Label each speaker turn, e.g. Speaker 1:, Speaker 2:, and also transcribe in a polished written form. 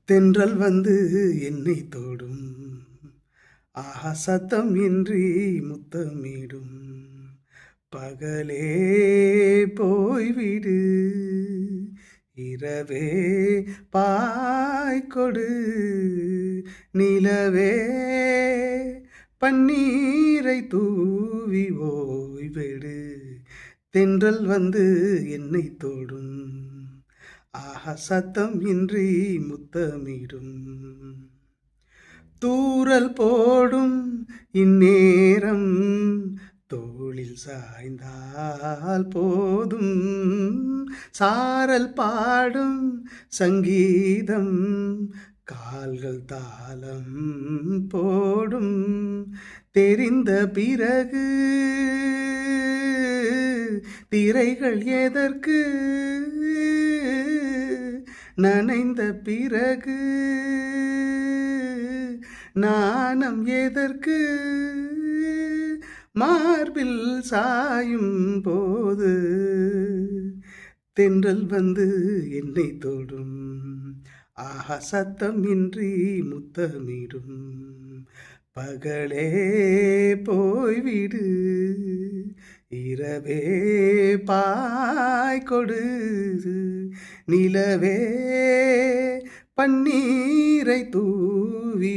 Speaker 1: தென்றல் வந்து என்னை தொடும், ஆஹா சத்தம் இன்றி முத்தமிடும். பகலே போய்விடு, இரவே பாய்கொடு, நிலவே பன்னீரை தூவி ஓய்வெடு. தென்றல் வந்து என்னை தொடும், ஆஹா சத்தம் இன்றி முத்தமிடும். தூறல் போடும் இந்நேரம் தோளில் சாய்ந்தால் போதும், சாரல் பாடும் சங்கீதம் கால்கள் தாளம் போடும். தெரிந்த பிறகு திரைகள் எதற்கு, நனைந்த பிறகு நாணம் எதற்கு, மார்பில் சாயும் போது தென்றல் வந்து என்னை தொடும், ஆஹா சத்தம் இன்றி முத்தமிடும். பகலே போய்விடு, இரவே பாய்கொடு, நிலவே பன்னீரை தூவி